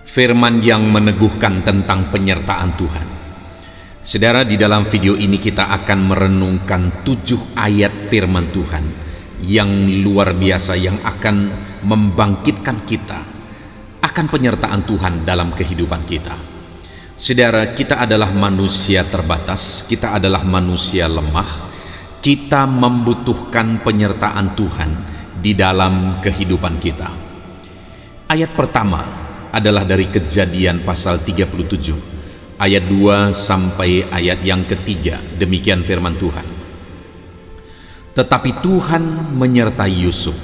Firman yang meneguhkan tentang penyertaan Tuhan. Saudara, di dalam video ini kita akan merenungkan 7 ayat firman Tuhan yang luar biasa, yang akan membangkitkan kita akan penyertaan Tuhan dalam kehidupan kita. Saudara, kita adalah manusia terbatas, kita adalah manusia lemah, kita membutuhkan penyertaan Tuhan di dalam kehidupan kita. Ayat pertama adalah dari Kejadian pasal 37 ayat 2 sampai ayat yang ketiga. Demikian firman Tuhan. Tetapi Tuhan menyertai Yusuf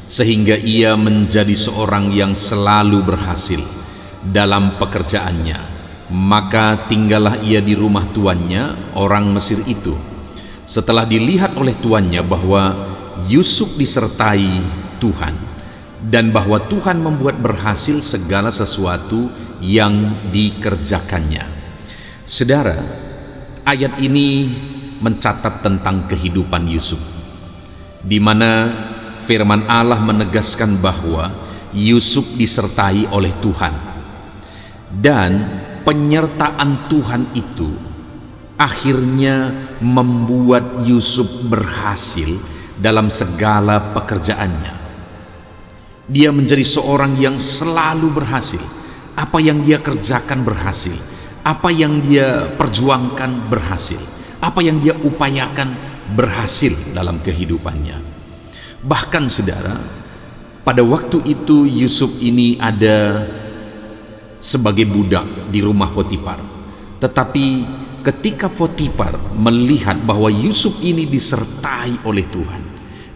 sehingga ia menjadi seorang yang selalu berhasil dalam pekerjaannya. Maka tinggallah ia di rumah tuannya, orang Mesir itu. Setelah dilihat oleh tuannya bahwa Yusuf disertai Tuhan dan bahwa Tuhan membuat berhasil segala sesuatu yang dikerjakannya. Saudara, ayat ini mencatat tentang kehidupan Yusuf, di mana firman Allah menegaskan bahwa Yusuf disertai oleh Tuhan, dan penyertaan Tuhan itu akhirnya membuat Yusuf berhasil dalam segala pekerjaannya. Dia menjadi seorang yang selalu berhasil. Apa yang dia kerjakan berhasil, apa yang dia perjuangkan berhasil, apa yang dia upayakan berhasil dalam kehidupannya. Bahkan saudara, pada waktu itu Yusuf ini ada sebagai budak di rumah Potifar. Tetapi ketika Potifar melihat bahwa Yusuf ini disertai oleh Tuhan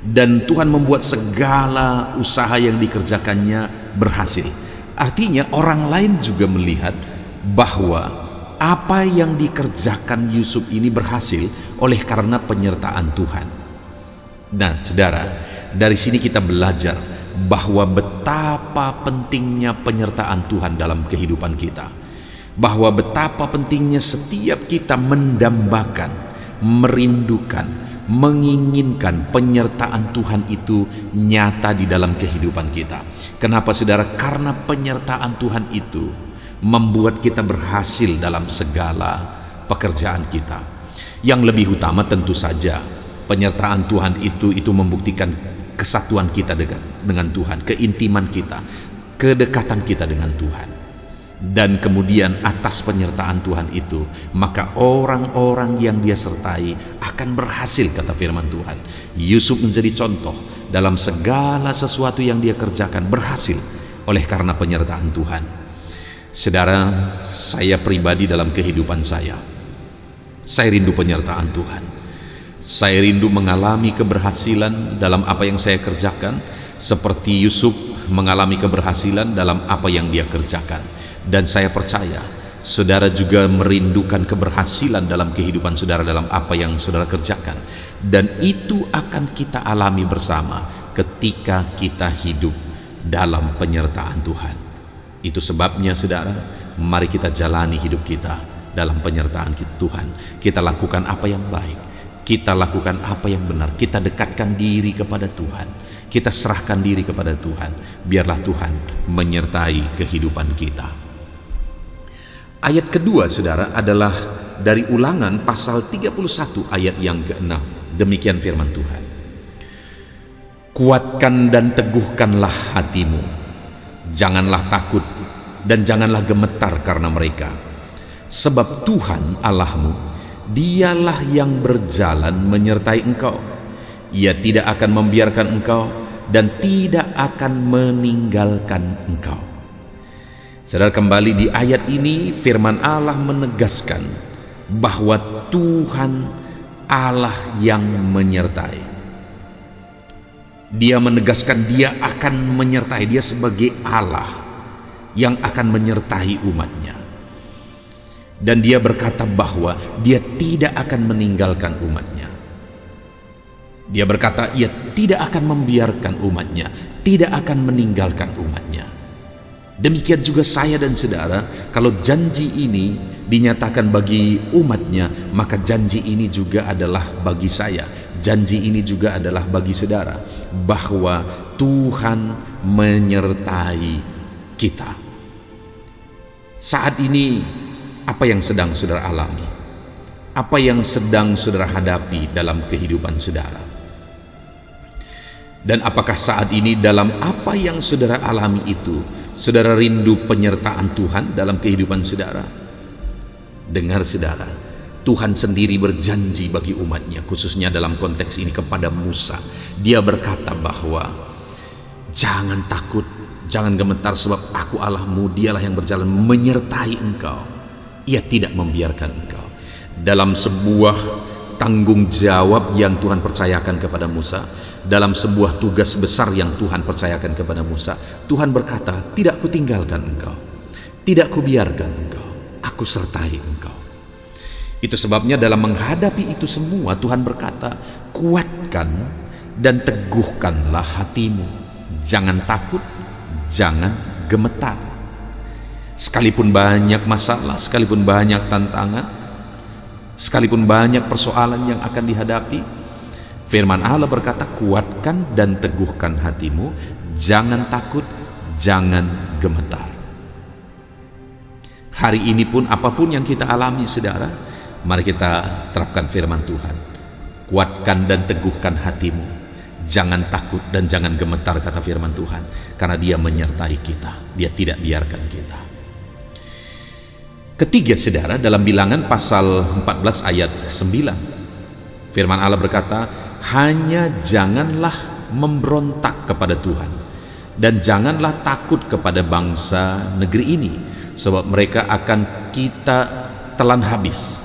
dan Tuhan membuat segala usaha yang dikerjakannya berhasil, artinya orang lain juga melihat bahwa apa yang dikerjakan Yusuf ini berhasil oleh karena penyertaan Tuhan. Nah saudara, dari sini kita belajar bahwa betapa pentingnya penyertaan Tuhan dalam kehidupan kita, bahwa betapa pentingnya setiap kita mendambakan, merindukan, menginginkan penyertaan Tuhan itu nyata di dalam kehidupan kita. Kenapa saudara? Karena penyertaan Tuhan itu membuat kita berhasil dalam segala pekerjaan kita. Yang lebih utama tentu saja penyertaan Tuhan itu membuktikan kesatuan kita dengan Tuhan, keintiman kita, kedekatan kita dengan Tuhan. Dan kemudian atas penyertaan Tuhan itu, maka orang-orang yang dia sertai akan berhasil, kata firman Tuhan. Yusuf menjadi contoh dalam segala sesuatu yang dia kerjakan berhasil oleh karena penyertaan Tuhan. Saudara, saya pribadi dalam kehidupan saya rindu penyertaan Tuhan. Saya rindu mengalami keberhasilan dalam apa yang saya kerjakan, seperti Yusuf mengalami keberhasilan dalam apa yang dia kerjakan. Dan saya percaya saudara juga merindukan keberhasilan dalam kehidupan saudara dalam apa yang saudara kerjakan. Dan itu akan kita alami bersama ketika kita hidup dalam penyertaan Tuhan. Itu sebabnya saudara, mari kita jalani hidup kita dalam penyertaan Tuhan. Kita lakukan apa yang baik, kita lakukan apa yang benar, kita dekatkan diri kepada Tuhan, kita serahkan diri kepada Tuhan. Biarlah Tuhan menyertai kehidupan kita. Ayat kedua saudara adalah dari Ulangan pasal 31 ayat yang ke-6. Demikian firman Tuhan. Kuatkan dan teguhkanlah hatimu, janganlah takut dan janganlah gemetar karena mereka. Sebab Tuhan Allahmu, dialah yang berjalan menyertai engkau. Ia tidak akan membiarkan engkau dan tidak akan meninggalkan engkau. Saudara, kembali di ayat ini firman Allah menegaskan bahwa Tuhan Allah yang menyertai. Dia menegaskan dia akan menyertai, dia sebagai Allah yang akan menyertai umatnya. Dan dia berkata bahwa dia tidak akan meninggalkan umatnya. Dia berkata ia tidak akan membiarkan umatnya, tidak akan meninggalkan umatnya. Demikian juga saya dan saudara, kalau janji ini dinyatakan bagi umatnya, maka janji ini juga adalah bagi saya, janji ini juga adalah bagi saudara, bahwa Tuhan menyertai kita. Saat ini, apa yang sedang saudara alami? Apa yang sedang saudara hadapi dalam kehidupan saudara? Dan apakah saat ini dalam apa yang saudara alami itu, saudara rindu penyertaan Tuhan dalam kehidupan saudara? Dengar saudara, Tuhan sendiri berjanji bagi umatnya, khususnya dalam konteks ini kepada Musa. Dia berkata bahwa jangan takut, jangan gemetar, sebab aku Allahmu, dialah yang berjalan menyertai engkau. Ia tidak membiarkan engkau. Dalam sebuah tanggung jawab yang Tuhan percayakan kepada Musa, dalam sebuah tugas besar yang Tuhan percayakan kepada Musa, Tuhan berkata, tidak kutinggalkan engkau, tidak kubiarkan engkau, aku sertai engkau. Itu sebabnya dalam menghadapi itu semua, Tuhan berkata, kuatkan dan teguhkanlah hatimu, jangan takut, jangan gemetar. Sekalipun banyak masalah, sekalipun banyak tantangan, sekalipun banyak persoalan yang akan dihadapi, firman Allah berkata, kuatkan dan teguhkan hatimu, jangan takut, jangan gemetar. Hari ini pun apapun yang kita alami saudara, mari kita terapkan firman Tuhan. Kuatkan dan teguhkan hatimu, jangan takut dan jangan gemetar, kata firman Tuhan, karena Dia menyertai kita, Dia tidak biarkan kita. Ketiga saudara, dalam Bilangan pasal 14 ayat 9, firman Allah berkata, hanya janganlah memberontak kepada Tuhan, dan janganlah takut kepada bangsa negeri ini, sebab mereka akan kita telan habis.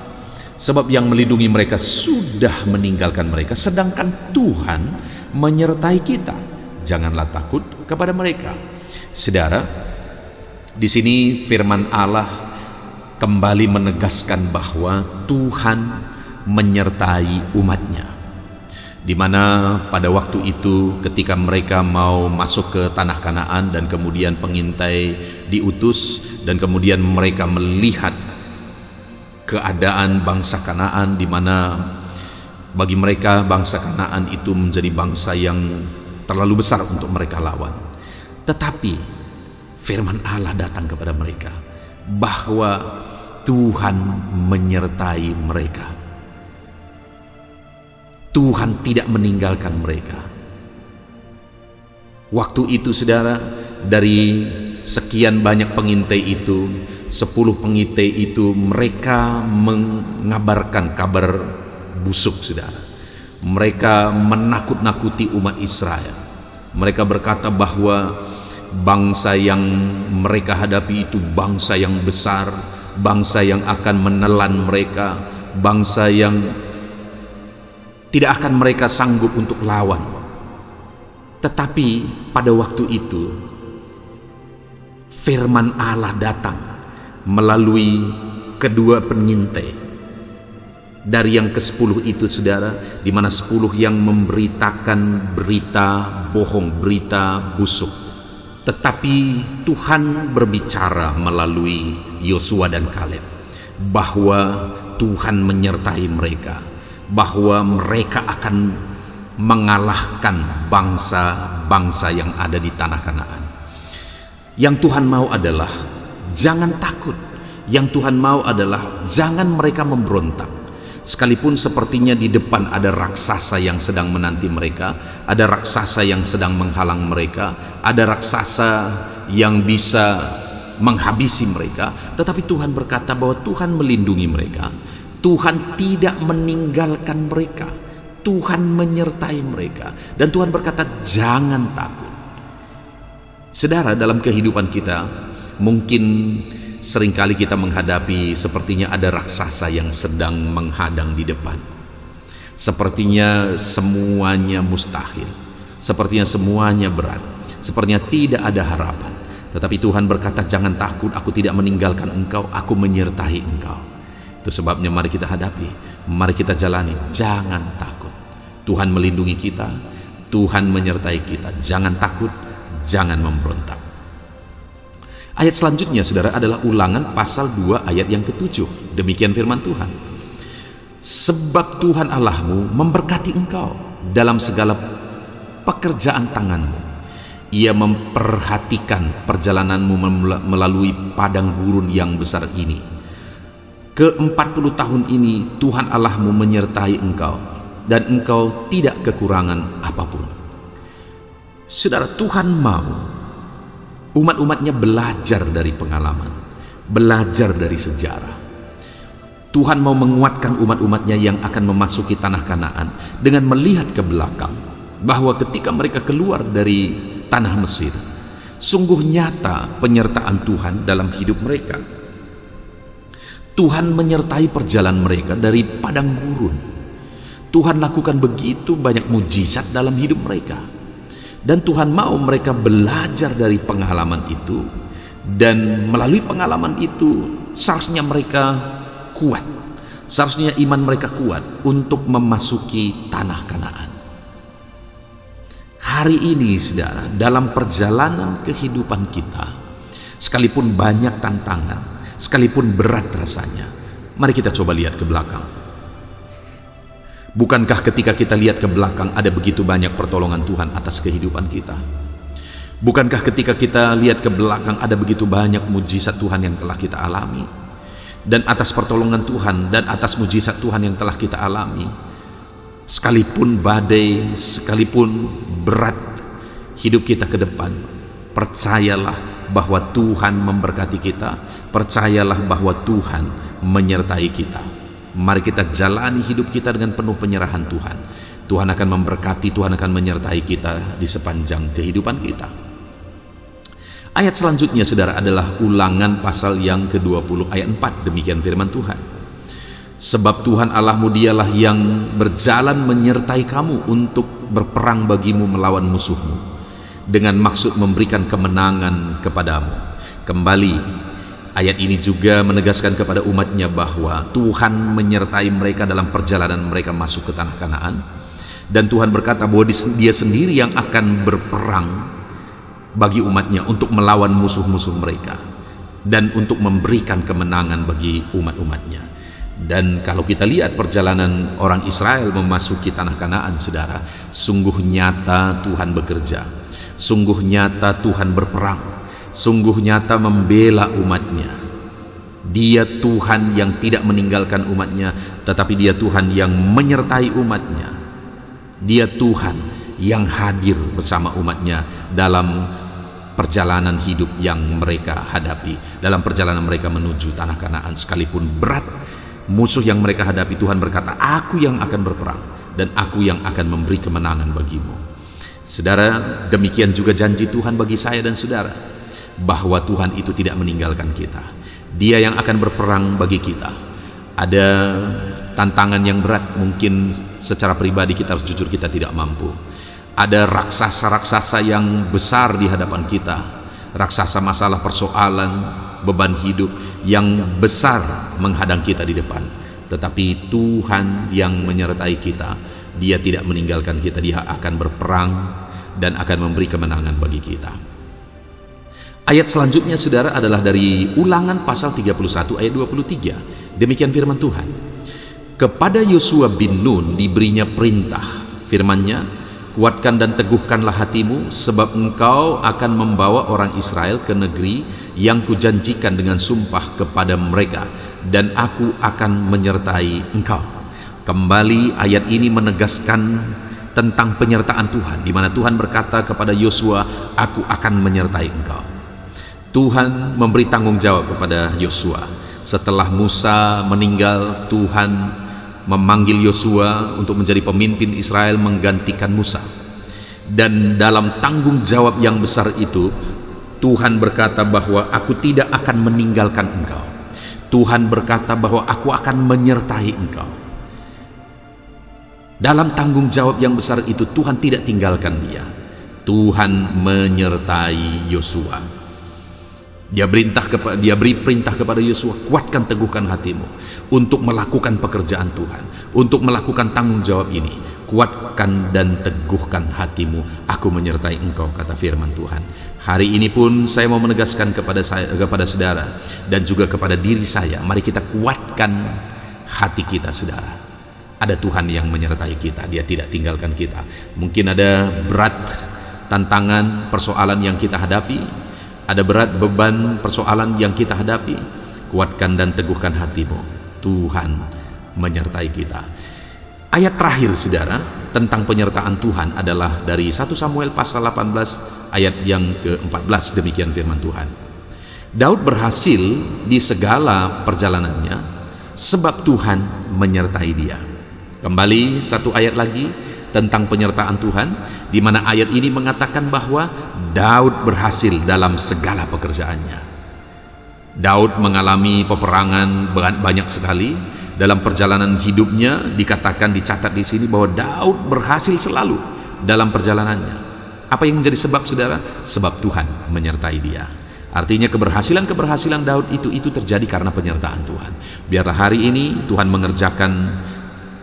Sebab yang melindungi mereka sudah meninggalkan mereka, sedangkan Tuhan menyertai kita. Janganlah takut kepada mereka. Saudara, di sini firman Allah kembali menegaskan bahwa Tuhan menyertai umatnya, di mana pada waktu itu ketika mereka mau masuk ke tanah Kanaan dan kemudian pengintai diutus, dan kemudian mereka melihat keadaan bangsa Kanaan, di mana bagi mereka bangsa Kanaan itu menjadi bangsa yang terlalu besar untuk mereka lawan. Tetapi firman Allah datang kepada mereka bahwa Tuhan menyertai mereka. Tuhan tidak meninggalkan mereka. Waktu itu saudara, dari sekian banyak pengintai itu, 10 pengintai itu mereka mengabarkan kabar busuk saudara. Mereka menakut-nakuti umat Israel. Mereka berkata bahwa bangsa yang mereka hadapi itu bangsa yang besar, bangsa yang akan menelan mereka, bangsa yang tidak akan mereka sanggup untuk lawan. Tetapi pada waktu itu firman Allah datang melalui kedua pengintai dari yang ke-10 itu saudara, di mana 10 yang memberitakan berita bohong, berita busuk. Tetapi Tuhan berbicara melalui Yosua dan Kaleb bahwa Tuhan menyertai mereka, bahwa mereka akan mengalahkan bangsa-bangsa yang ada di tanah Kanaan. Yang Tuhan mau adalah jangan takut. Yang Tuhan mau adalah jangan mereka memberontak. Sekalipun sepertinya di depan ada raksasa yang sedang menanti mereka, ada raksasa yang sedang menghalang mereka, ada raksasa yang bisa menghabisi mereka, tetapi Tuhan berkata bahwa Tuhan melindungi mereka. Tuhan tidak meninggalkan mereka. Tuhan menyertai mereka. Dan Tuhan berkata jangan takut. Saudara, dalam kehidupan kita mungkin seringkali kita menghadapi sepertinya ada raksasa yang sedang menghadang di depan. Sepertinya semuanya mustahil, sepertinya semuanya berat, sepertinya tidak ada harapan. Tetapi Tuhan berkata jangan takut, aku tidak meninggalkan engkau, aku menyertai engkau. Itu sebabnya mari kita hadapi, mari kita jalani, jangan takut. Tuhan melindungi kita, Tuhan menyertai kita, jangan takut, jangan memberontak. Ayat selanjutnya saudara adalah Ulangan pasal 2 ayat yang ke-7. Demikian firman Tuhan. Sebab Tuhan Allahmu memberkati engkau dalam segala pekerjaan tanganmu. Ia memperhatikan perjalananmu melalui padang gurun yang besar ini. Ke-40 tahun ini Tuhan Allahmu menyertai engkau, dan engkau tidak kekurangan apapun. Saudara, Tuhan mau umat-umatnya belajar dari pengalaman, belajar dari sejarah. Tuhan mau menguatkan umat-umatnya yang akan memasuki tanah Kanaan dengan melihat ke belakang, bahwa ketika mereka keluar dari tanah Mesir, sungguh nyata penyertaan Tuhan dalam hidup mereka. Tuhan menyertai perjalanan mereka dari padang gurun. Tuhan lakukan begitu banyak mujizat dalam hidup mereka, dan Tuhan mau mereka belajar dari pengalaman itu, dan melalui pengalaman itu seharusnya mereka kuat, seharusnya iman mereka kuat untuk memasuki tanah Kanaan. Hari ini saudara, dalam perjalanan kehidupan kita, sekalipun banyak tantangan, sekalipun berat rasanya, mari kita coba lihat ke belakang. Bukankah ketika kita lihat ke belakang ada begitu banyak pertolongan Tuhan atas kehidupan kita? Bukankah ketika kita lihat ke belakang ada begitu banyak mujizat Tuhan yang telah kita alami? Dan atas pertolongan Tuhan dan atas mujizat Tuhan yang telah kita alami, sekalipun badai, sekalipun berat hidup kita ke depan, percayalah bahwa Tuhan memberkati kita, percayalah bahwa Tuhan menyertai kita. Mari kita jalani hidup kita dengan penuh penyerahan Tuhan. Tuhan akan memberkati, Tuhan akan menyertai kita di sepanjang kehidupan kita. Ayat selanjutnya saudara adalah Ulangan pasal yang ke-20 ayat 4. Demikian firman Tuhan. Sebab Tuhan Allahmu dialah yang berjalan menyertai kamu untuk berperang bagimu melawan musuhmu, dengan maksud memberikan kemenangan kepadamu. Kembali, ayat ini juga menegaskan kepada umatnya bahwa Tuhan menyertai mereka dalam perjalanan mereka masuk ke tanah Kanaan. Dan Tuhan berkata bahwa Dia sendiri yang akan berperang bagi umatnya untuk melawan musuh-musuh mereka, dan untuk memberikan kemenangan bagi umat-umatnya. Dan kalau kita lihat perjalanan orang Israel memasuki tanah Kanaan saudara, sungguh nyata Tuhan bekerja, sungguh nyata Tuhan berperang, sungguh nyata membela umatnya. Dia Tuhan yang tidak meninggalkan umatnya, tetapi Dia Tuhan yang menyertai umatnya. Dia Tuhan yang hadir bersama umatnya dalam perjalanan hidup yang mereka hadapi, dalam perjalanan mereka menuju tanah Kanaan. Sekalipun berat musuh yang mereka hadapi, Tuhan berkata, aku yang akan berperang dan aku yang akan memberi kemenangan bagimu. Saudara, demikian juga janji Tuhan bagi saya dan saudara, bahwa Tuhan itu tidak meninggalkan kita. Dia yang akan berperang bagi kita. Ada tantangan yang berat, mungkin secara pribadi kita harus jujur, kita tidak mampu. Ada raksasa-raksasa yang besar di hadapan kita, raksasa masalah persoalan, beban hidup yang besar menghadang kita di depan. Tetapi Tuhan yang menyertai kita, Dia tidak meninggalkan kita. Dia akan berperang dan akan memberi kemenangan bagi kita. Ayat selanjutnya saudara adalah dari Ulangan pasal 31 ayat 23. Demikian firman Tuhan. Kepada Yosua bin Nun diberinya perintah, firman-Nya, kuatkan dan teguhkanlah hatimu, sebab engkau akan membawa orang Israel ke negeri yang kujanjikan dengan sumpah kepada mereka, dan aku akan menyertai engkau. Kembali ayat ini menegaskan tentang penyertaan Tuhan, di mana Tuhan berkata kepada Yosua, aku akan menyertai engkau. Tuhan memberi tanggung jawab kepada Yosua. Setelah Musa meninggal, Tuhan memanggil Yosua untuk menjadi pemimpin Israel menggantikan Musa. Dan dalam tanggung jawab yang besar itu, Tuhan berkata bahwa aku tidak akan meninggalkan engkau. Tuhan berkata bahwa aku akan menyertai engkau. Dalam tanggung jawab yang besar itu, Tuhan tidak tinggalkan dia. Tuhan menyertai Yosua. Dia beri perintah kepada Yosua, kuatkan teguhkan hatimu untuk melakukan pekerjaan Tuhan, untuk melakukan tanggung jawab ini. Kuatkan dan teguhkan hatimu, aku menyertai engkau, kata firman Tuhan. Hari ini pun saya mau menegaskan kepada saudara dan juga kepada diri saya, mari kita kuatkan hati kita saudara. Ada Tuhan yang menyertai kita, Dia tidak tinggalkan kita. Mungkin ada berat tantangan, persoalan yang kita hadapi, ada berat beban persoalan yang kita hadapi, kuatkan dan teguhkan hatimu. Tuhan menyertai kita. Ayat terakhir saudara tentang penyertaan Tuhan adalah dari 1 Samuel pasal 18 ayat yang ke-14. Demikian firman Tuhan. Daud berhasil di segala perjalanannya sebab Tuhan menyertai dia. Kembali satu ayat lagi tentang penyertaan Tuhan, di mana ayat ini mengatakan bahwa Daud berhasil dalam segala pekerjaannya. Daud mengalami peperangan banyak sekali dalam perjalanan hidupnya. Dikatakan, dicatat di sini bahwa Daud berhasil selalu dalam perjalanannya. Apa yang menjadi sebab saudara? Sebab Tuhan menyertai dia. Artinya keberhasilan Daud itu terjadi karena penyertaan Tuhan. Biarlah hari ini Tuhan mengerjakan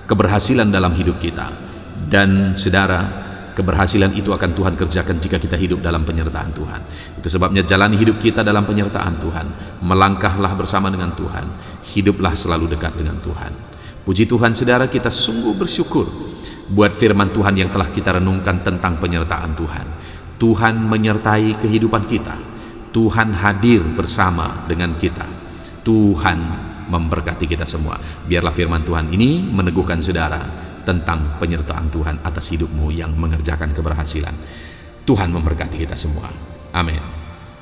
keberhasilan dalam hidup kita. Dan saudara, keberhasilan itu akan Tuhan kerjakan jika kita hidup dalam penyertaan Tuhan. Itu sebabnya jalani hidup kita dalam penyertaan Tuhan. Melangkahlah bersama dengan Tuhan. Hiduplah selalu dekat dengan Tuhan. Puji Tuhan saudara, kita sungguh bersyukur buat firman Tuhan yang telah kita renungkan tentang penyertaan Tuhan. Tuhan menyertai kehidupan kita. Tuhan hadir bersama dengan kita. Tuhan memberkati kita semua. Biarlah firman Tuhan ini meneguhkan saudara tentang penyertaan Tuhan atas hidupmu yang mengerjakan keberhasilan. Tuhan memberkati kita semua. Amin.